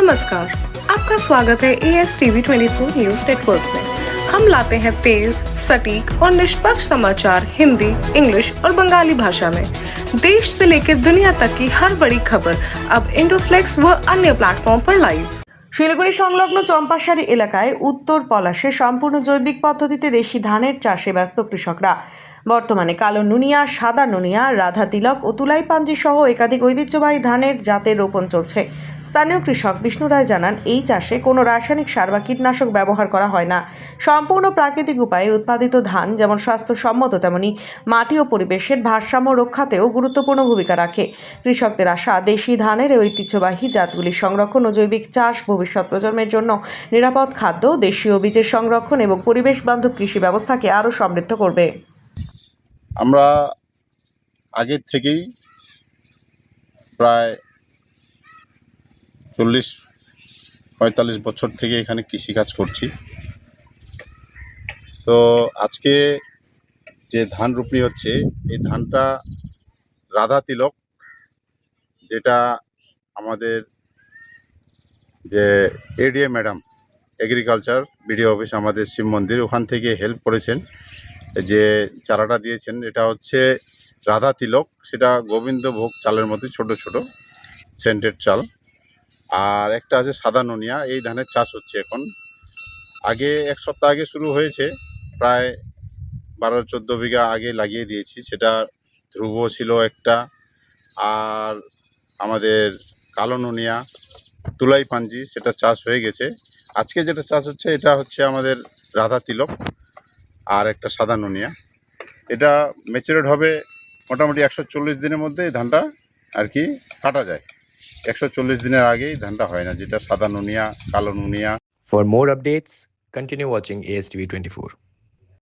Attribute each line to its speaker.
Speaker 1: नमस्कार, आपका स्वागत है ASTV 24 न्यूज नेटवर्क में। हम लाते हैं तेज, सटीक और निष्पक्ष समाचार हिंदी, इंग्लिश और बंगाली भाषा में। देश से लेकर दुनिया तक की हर बड़ी खबर अब इंडोफ्लेक्स व अन्य प्लेटफॉर्म पर लाइव।
Speaker 2: শিলিগুড়ি সংলগ্ন চম্পাশাড়ি এলাকায় উত্তর পলাশে সম্পূর্ণ জৈবিক পদ্ধতিতে দেশি ধানের চাষে ব্যস্ত কৃষকরা। বর্তমানে কালো নুনিয়া, সাদা নুনিয়া, রাধা তিলক ও তুলাই পাঞ্জি সহ একাধিক ঐতিহ্যবাহী ধানের জাতের রোপণ চলছে। স্থানীয় কৃষক বিষ্ণু রায় জানান, এই চাষে কোনো রাসায়নিক সার বা কীটনাশক ব্যবহার করা হয় না। সম্পূর্ণ প্রাকৃতিক উপায়ে উৎপাদিত ধান যেমন স্বাস্থ্যসম্মত, তেমনি মাটি ও পরিবেশের ভারসাম্য রক্ষাতেও গুরুত্বপূর্ণ ভূমিকা রাখে। কৃষকদের আশা, দেশি ধানের ঐতিহ্যবাহী জাতগুলির সংরক্ষণ ও জৈবিক চাষ ভবিষ্যৎ প্রজন্মের জন্য নিরাপদ খাদ্য, দেশীয় বীজের সংরক্ষণ এবং পরিবেশ বান্ধব কৃষি ব্যবস্থাকে আরও সমৃদ্ধ করবে।
Speaker 3: আমরা আগের থেকেই প্রায় 40-45 বছর থেকে এখানে কৃষিকাজ করছি। তো আজকে যে ধান রোপণী হচ্ছে, এই ধানটা রাধা তিলক, যেটা আমাদের যে ADA madam agriculture BDO office আমাদের শিব মন্দির, ওখান থেকে হেল্প করেছেন, যে চারাটা দিয়েছেন। এটা হচ্ছে রাধা তিলক, সেটা গোবিন্দভোগ চালের মধ্যে ছোট ছোট সেন্টেড চাল। আর একটা আছে সাদা নুনিয়া, এই ধানের চাষ হচ্ছে এখন। আগে 1 সপ্তাহ আগে শুরু হয়েছে, প্রায় 12-14 বিঘা আগে লাগিয়ে দিয়েছি। সেটা ধ্রুব ছিল একটা, আর আমাদের কালো নুনিয়া, তুলাই পাঞ্জি, সেটা চাষ হয়ে গেছে। আজকে যেটা চাষ হচ্ছে, এটা হচ্ছে আমাদের রাধা তিলক আর একটা সাদা নুনিয়া। এটা ম্যাচুরেট হবে মোটামুটি 140 দিনের মধ্যে এই ধানটা আর কি কাটা যায়। 140 দিনের আগেই ধানটা হয় না, যেটা সাদা নুনিয়া, কালো নুনিয়া।
Speaker 4: For more updates, continue watching ASTV 24.